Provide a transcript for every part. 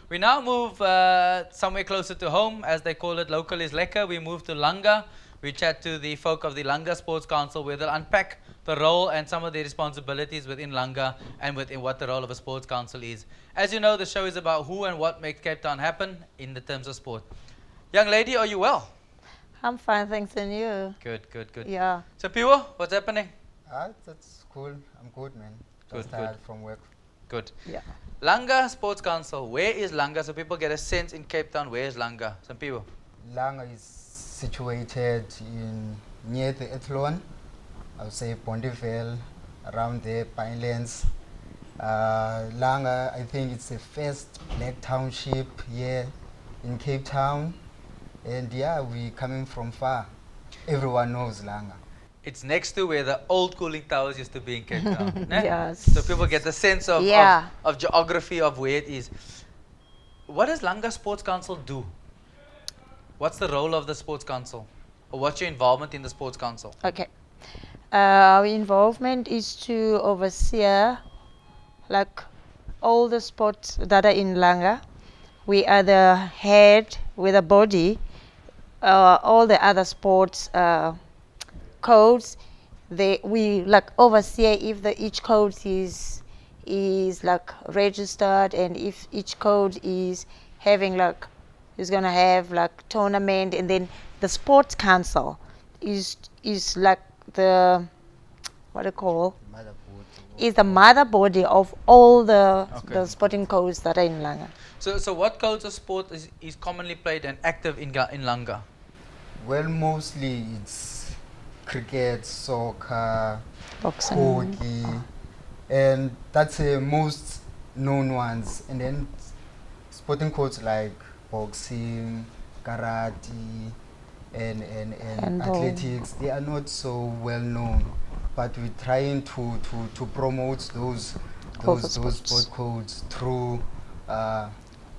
We now move somewhere closer to home, as they call it. Local is lekker. We move to Langa. We chat to the folk of the Langa Sports Council, where they'll unpack the role and some of the responsibilities within Langa and within what the role of a sports council is. As you know, the show is about who and what makes Cape Town happen in the terms of sport. Young lady, are you well? I'm fine, thanks, and you? Good, good, good. Yeah. Siphiwo, what's happening? That's cool. I'm good, man. Good, Just good. tired from work. Good. Yeah. Langa Sports Council, where is Langa? So people get a sense in Cape Town, where is Langa? Some people. Langa is situated near the Ethlon. I would say Bondeville, around there, Pinelands. Langa, I think it's the first black township here in Cape Town. And yeah, we coming from far. Everyone knows Langa. It's next to where the old cooling towers used to be in Cape Town. ne? Yes. So people get the sense of, Yeah. of geography of where it is. What does Langa Sports Council do? What's the role of the Sports Council? Or what's your involvement in the Sports Council? Okay. Our involvement is to oversee like all the sports that are in Langa. We are the head with a body. All the other sports codes, we like oversee if each code is like registered, and if each code is having like is gonna have like tournament, and then the sports council is like the what do you call is the mother body of all the sporting codes that are in Langa. So what codes of sport is commonly played and active in Langa? Well, mostly it's cricket, soccer, Boxing. hockey, and that's the most known ones. And then sporting codes like boxing, karate, and Handball. athletics, they are not so well known. But we're trying to promote those sport codes through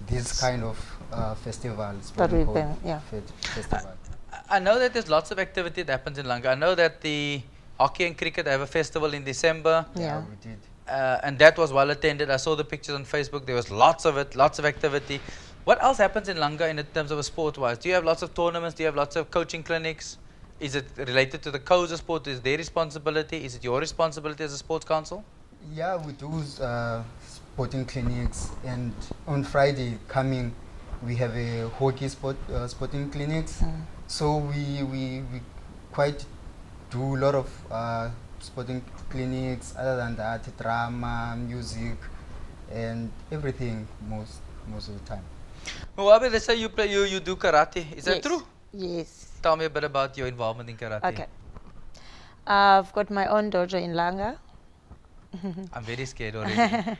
this kind of festivals. That we've been, yeah. Festival. I know that there's lots of activity that happens in Langa. I know that the hockey and cricket have a festival in December. Yeah. We did. And that was well attended. I saw the pictures on Facebook. There was lots of it, lots of activity. What else happens in Langa in terms of a sport-wise? Do you have lots of tournaments? Do you have lots of coaching clinics? Is it related to the codes of sport? Is their responsibility? Is it your responsibility as a sports council? Yeah, we do sporting clinics, and on Friday coming, we have a hockey sporting clinics. So we quite do a lot of sporting clinics. Other than that, drama, music, and everything most of the time. Nwabi, they say you do karate. Is that Yes. true? Yes. Tell me a bit about your involvement in karate. Okay. I've got my own dojo in Langa. I'm very scared already.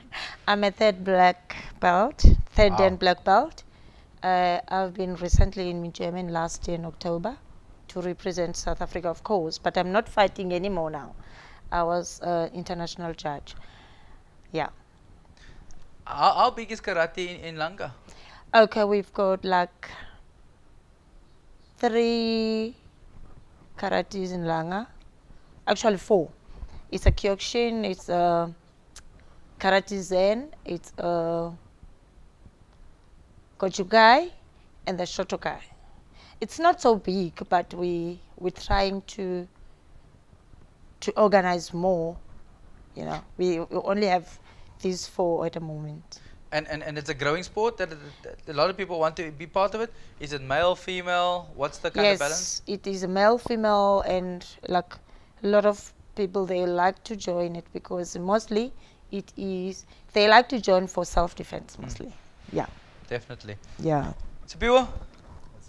I'm a third black belt, third Wow. Dan black belt. I've been recently in Germany last year in October to represent South Africa, of course, but I'm not fighting anymore now. I was an international judge. Yeah. How big is karate in Langa? Okay, we've got like 3 karates in Langa. Actually 4. It's a Kyokushin, it's a Karate Zen, it's a Gojugai, and the Shotokai. It's not so big, but we're trying to organize more. You know, we only have these 4 at the moment. And it's a growing sport that a lot of people want to be part of it. Is it male, female? What's the kind of balance? Yes, it is a male, female, and like a lot of people, they like to join it because mostly it is, they like to join for self-defense mostly. Yeah. Definitely. Yeah. Siphiwo,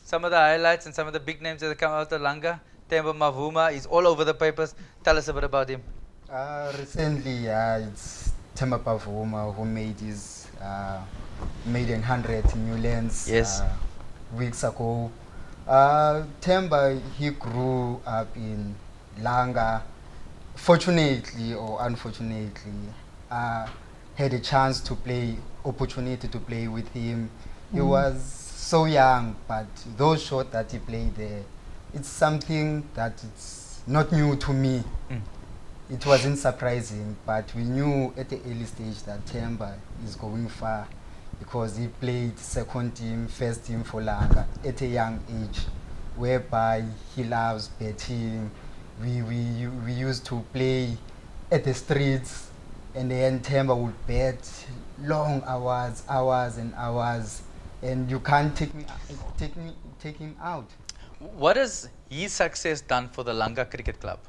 some of the highlights and some of the big names that come out of Langa. Temba Mavuma is all over the papers. Tell us a bit about him. Recently, it's Temba Pavuma who made his made 100 new lands Yes. weeks ago. Temba, he grew up in Langa. Fortunately or unfortunately, had a chance to opportunity to play with him. He was so young, but those shots that he played there, it's something that it's not new to me. It wasn't surprising, but we knew at the early stage that Temba is going far because he played second team, first team for Langa at a young age, whereby he loves betting. We used to play at the streets, and then Temba would bet long hours and hours, and you can't take him out. What has his success done for the Langa Cricket Club?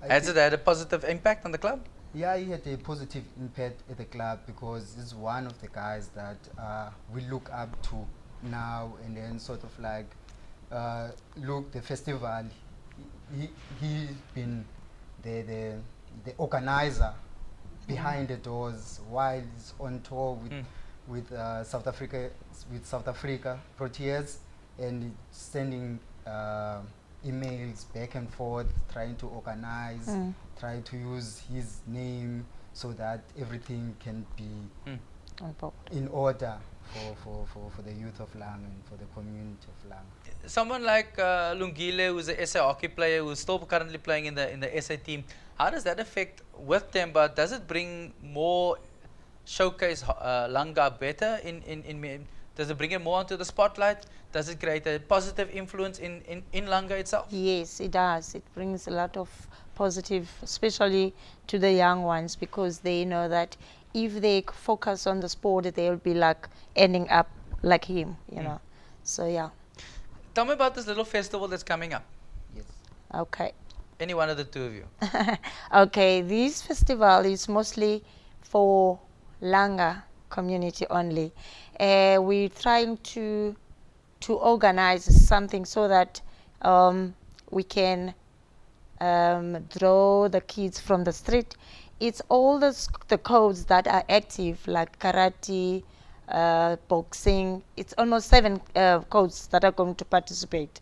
Has it had a positive impact on the club? Yeah, he had a positive impact at the club because he's one of the guys that we look up to now, and then sort of like look the festival. He's been the organizer behind the doors while he's on tour with South Africa Proteas, and sending emails back and forth, trying to organize, trying to use his name so that everything can be in order for the youth of Langa and for the community of Langa. Someone like Lungile, who's a SA hockey player, who's still currently playing in the SA team, how does that affect with Temba? Does it bring more, showcase Langa better does it bring it more onto the spotlight? Does it create a positive influence in Langa itself? Yes, it does. It brings a lot of positive, especially to the young ones, because they know that if they focus on the sport, they'll be like ending up like him, you know. So yeah. Tell me about this little festival that's coming up. Yes. Okay. Any one of the two of you. Okay, this festival is mostly for Langa community only. We're trying to organize something so that we can draw the kids from the street. It's all the codes that are active, like karate, boxing. It's almost 7 codes that are going to participate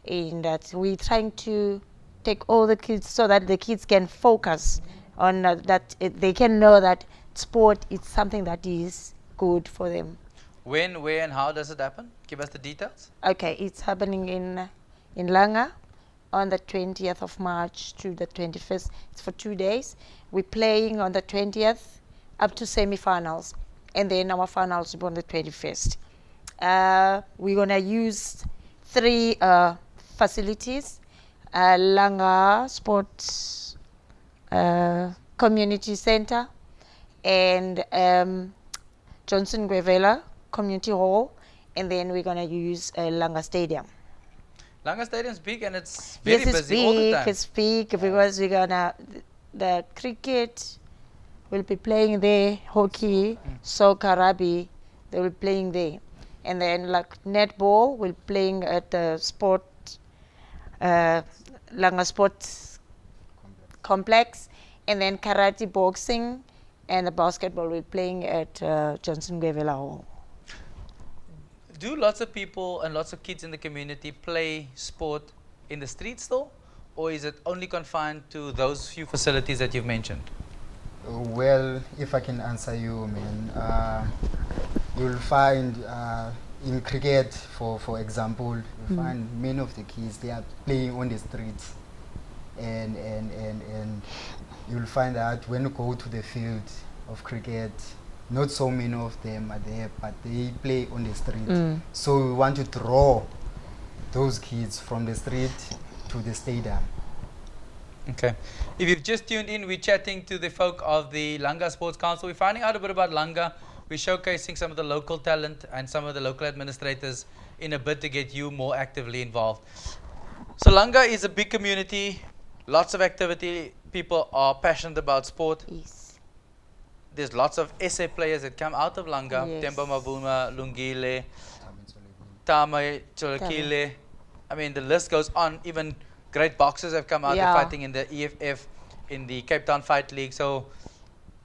in that. We're trying to take all the kids so that the kids can focus on that. They can know that sport is something that is good for them. When, where, and how does it happen? Give us the details. Okay, it's happening in Langa on the 20th of March to the 21st. It's for 2 days. We're playing on the 20th up to semi-finals, and then our finals will be on the 21st. We're going to use 3 facilities: Langa Sports Community Center, and Johnson Guevela Community Hall, and then we're going to use Langa Stadium. Langa Stadium's big, and it's very Yes, it's busy big, all the time. it's big because we're going to, the cricket will be playing there, hockey, soccer, rugby, they will be playing there. And then like netball, we're playing at the sport, Langa Sports Complex, and then karate, boxing, and the basketball we're playing at Johnson Guevela Hall. Do lots of people and lots of kids in the community play sport in the streets still? Or is it only confined to those few facilities that you've mentioned? Well, if I can answer you, man, you'll find in cricket, for example, you'll find many of the kids, they are playing on the streets. And you'll find that when you go to the field of cricket, not so many of them are there, but they play on the street. So we want to draw those kids from the street to the stadium. Okay. If you've just tuned in, we're chatting to the folk of the Langa Sports Council. We're finding out a bit about Langa. We're showcasing some of the local talent and some of the local administrators in a bid to get you more actively involved. So Langa is a big community, lots of activity. People are passionate about sport. Yes. There's lots of SA players that come out of Langa. Yes. Temba Mavuma, Lungile, Tame Cholakile. I mean, the list goes on. Even great boxers have come out. Yeah. They're fighting in the EFF, in the Cape Town Fight League. So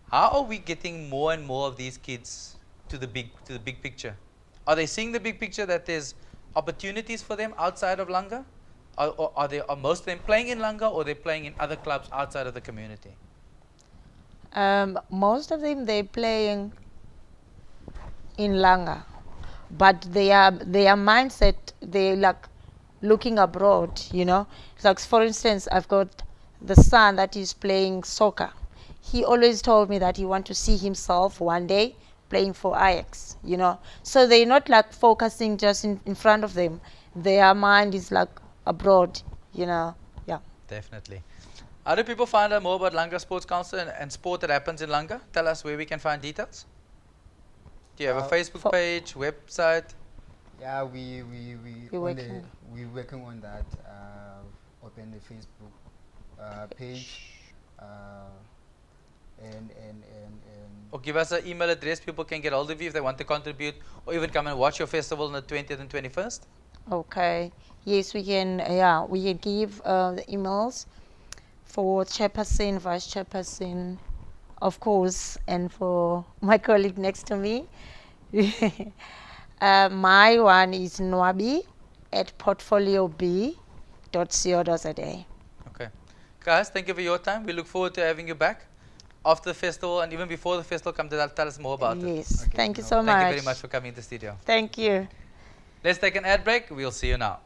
how are we getting more and more of these kids to the big picture? Are they seeing the big picture, that there's opportunities for them outside of Langa? Or are most of them playing in Langa, or they're playing in other clubs outside of the community? Most of them, they're playing in Langa, but their mindset, they like looking abroad, you know. It's like, for instance, I've got the son that is playing soccer. He always told me that he wants to see himself one day playing for Ajax, you know. So they're not like focusing just in front of them. Their mind is like abroad, you know. Yeah. Definitely. How do people find out more about Langa Sports Council and sport that happens in Langa? Tell us where we can find details. Do you have a Facebook page, website? Yeah, we're working on that. Open the Facebook page, and Or give us an email address people can get hold of you if they want to contribute or even come and watch your festival on the 20th and 21st? Okay. Yes, we can. Yeah, we can give the emails for chairperson, vice chairperson, of course, and for my colleague next to me. My one is Nwabi at portfoliob.co.za. Okay. Guys, thank you for your time. We look forward to having you back after the festival and even before the festival. Come to tell us more about it. Yes, Okay, thank you no so much. Thank you very much for coming to the studio. Thank you. Let's take an ad break. We'll see you now.